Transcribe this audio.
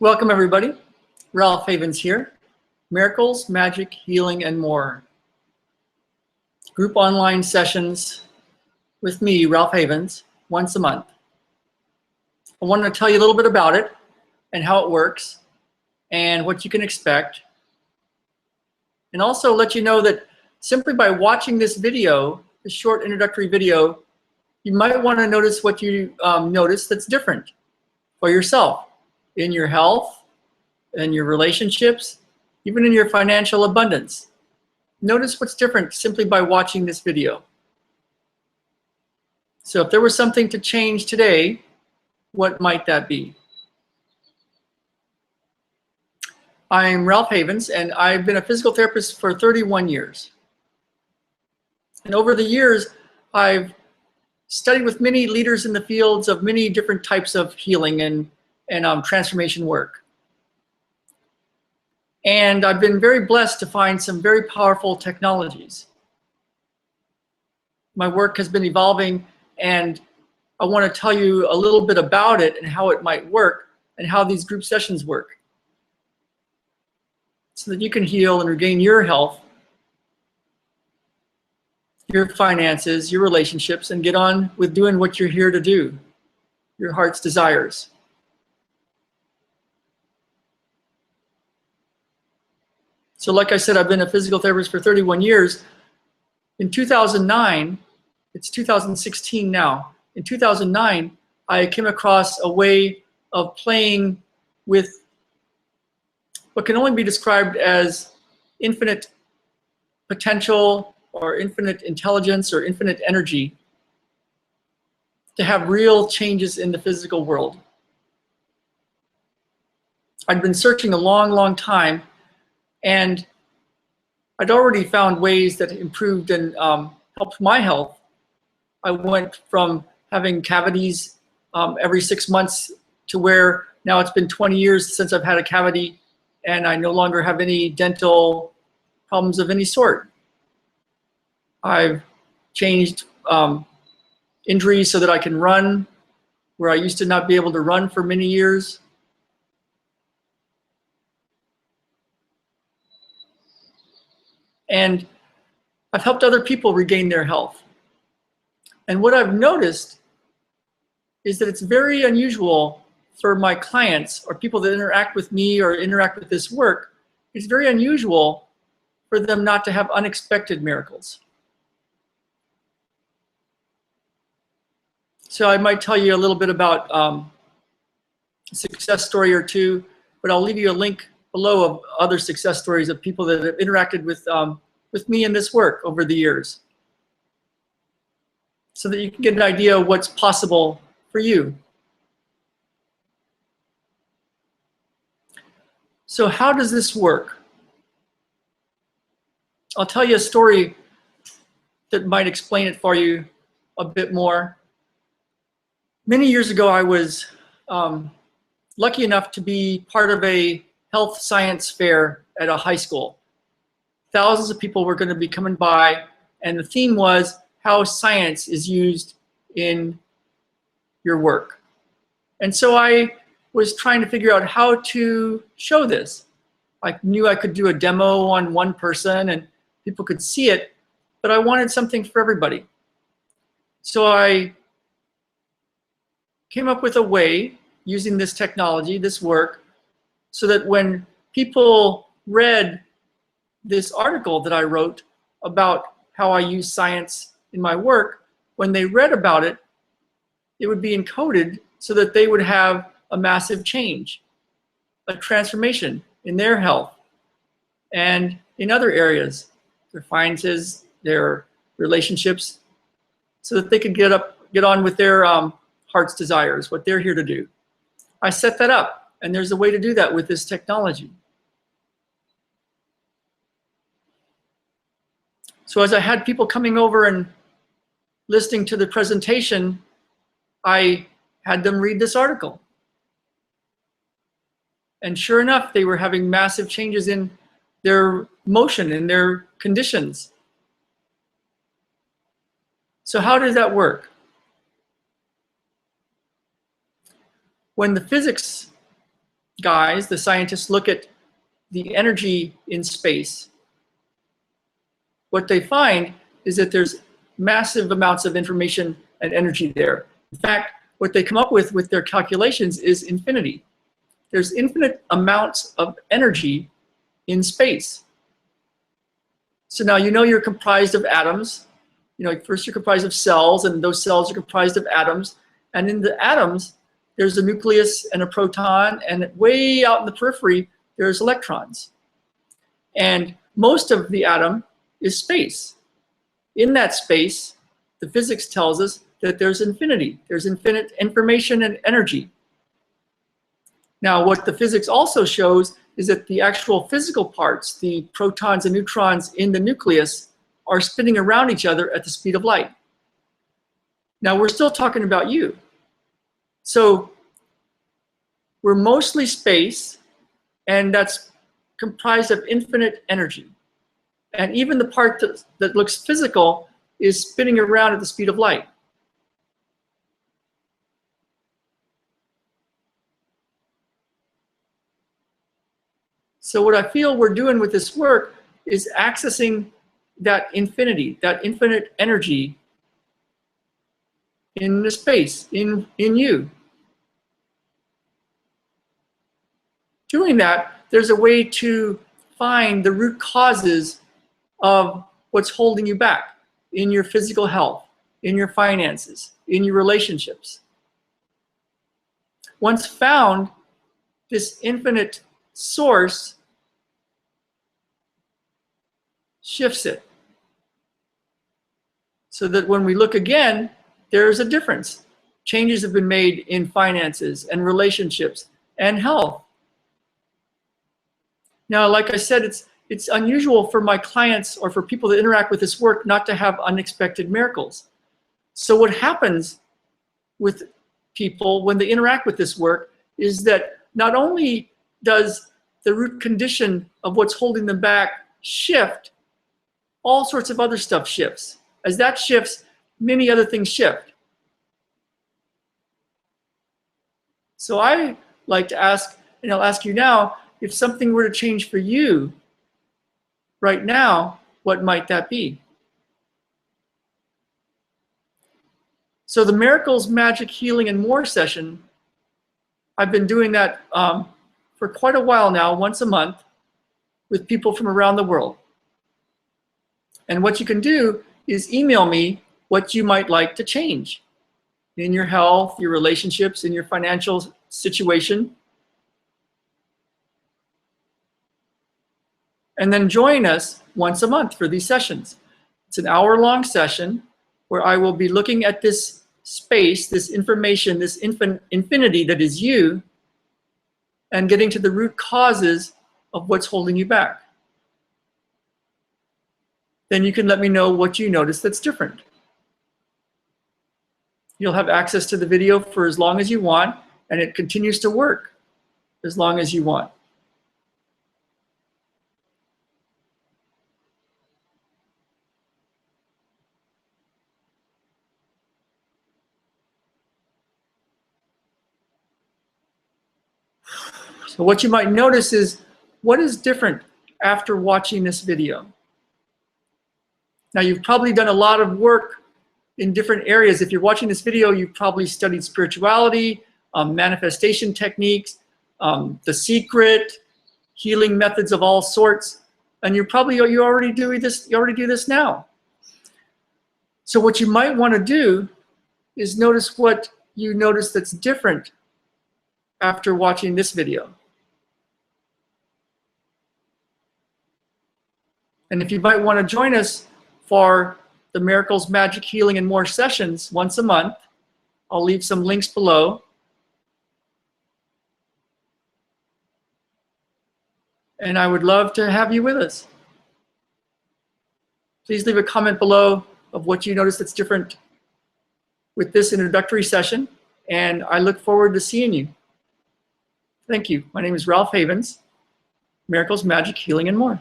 Welcome everybody. Ralph Havens here. Miracles, magic, healing, and more. Group online sessions with me, Ralph Havens, once a month. I want to tell you a little bit about it and how it works and what you can expect. And also let you know that simply by watching this video, this short introductory video, you might want to notice what you notice that's different for yourself in your health, in your relationships, even in your financial abundance. Notice what's different simply by watching this video. So if there was something to change today, what might that be? I'm Ralph Havens, and I've been a physical therapist for 31 years. And over the years, I've studied with many leaders in the fields of many different types of healing and transformation work. And I've been very blessed to find some very powerful technologies. My work has been evolving, and I want to tell you a little bit about it and how it might work and how these group sessions work, so that you can heal and regain your health, your finances, your relationships, and get on with doing what you're here to do, your heart's desires. So like I said, I've been a physical therapist for 31 years. In 2009, it's 2016 now. In 2009, I came across a way of playing with what can only be described as infinite potential or infinite intelligence or infinite energy to have real changes in the physical world. I'd been searching a long, long time, and I'd already found ways that improved and helped my health. I went from having cavities every 6 months to where now it's been 20 years since I've had a cavity, and I no longer have any dental problems of any sort. I've changed injuries so that I can run, where I used to not be able to run for many years. And I've helped other people regain their health. And what I've noticed is that it's very unusual for my clients or people that interact with me or interact with this work. It's very unusual for them not to have unexpected miracles. So I might tell you a little bit about a success story or two, but I'll leave you a link below of other success stories of people that have interacted with me in this work over the years, so that you can get an idea of what's possible for you. So how does this work? I'll tell you a story that might explain it for you a bit more. Many years ago, I was lucky enough to be part of a health science fair at a high school. Thousands of people were going to be coming by, and the theme was how science is used in your work. And so I was trying to figure out how to show this. I knew I could do a demo on one person and people could see it, but I wanted something for everybody. So I came up with a way using this technology, this work, so that when people read this article that I wrote about how I use science in my work, when they read about it, it would be encoded so that they would have a massive change, a transformation in their health and in other areas, their finances, their relationships, so that they could get on with their heart's desires, what they're here to do. I set that up, and there's a way to do that with this technology. So as I had people coming over and listening to the presentation, I had them read this article. And sure enough, they were having massive changes in their motion, in their conditions. So how does that work? When the physics guys, the scientists, look at the energy in space, what they find is that there's massive amounts of information and energy there. In fact, what they come up with their calculations is infinity. There's infinite amounts of energy in space. So now you know you're comprised of atoms. You know, first you're comprised of cells, and those cells are comprised of atoms. And in the atoms, there's a nucleus and a proton, and way out in the periphery, there's electrons. And most of the atom is space. In that space, the physics tells us that there's infinity. There's infinite information and energy. Now, what the physics also shows is that the actual physical parts, the protons and neutrons in the nucleus, are spinning around each other at the speed of light. Now, we're still talking about you. So we're mostly space, and that's comprised of infinite energy. And even the part that looks physical is spinning around at the speed of light. So what I feel we're doing with this work is accessing that infinity, that infinite energy in the space, in you. Doing that, there's a way to find the root causes of what's holding you back in your physical health, in your finances, in your relationships. Once found, this infinite source shifts it so that when we look again, there's a difference. Changes have been made in finances and relationships and health. Now, like I said, it's unusual for my clients or for people that interact with this work not to have unexpected miracles. So what happens with people when they interact with this work is that not only does the root condition of what's holding them back shift, all sorts of other stuff shifts. As that shifts, many other things shift. So I like to ask, and I'll ask you now, if something were to change for you right now, what might that be? So the Miracles, Magic, Healing, and More session, I've been doing that for quite a while now, once a month, with people from around the world. And what you can do is email me what you might like to change in your health, your relationships, in your financial situation. And then join us once a month for these sessions. It's an hour-long session where I will be looking at this space, this information, this infinity that is you, and getting to the root causes of what's holding you back. Then you can let me know what you notice that's different. You'll have access to the video for as long as you want, and it continues to work as long as you want. So what you might notice is, what is different after watching this video? Now, you've probably done a lot of work in different areas. If you're watching this video, you've probably studied spirituality, manifestation techniques, The Secret, healing methods of all sorts, and you already do this now. So what you might want to do is notice what you notice that's different after watching this video. And if you might want to join us for the Miracles, Magic, Healing, and More sessions once a month, I'll leave some links below. And I would love to have you with us. Please leave a comment below of what you notice that's different with this introductory session, and I look forward to seeing you. Thank you. My name is Ralph Havens, Miracles, Magic, Healing, and More.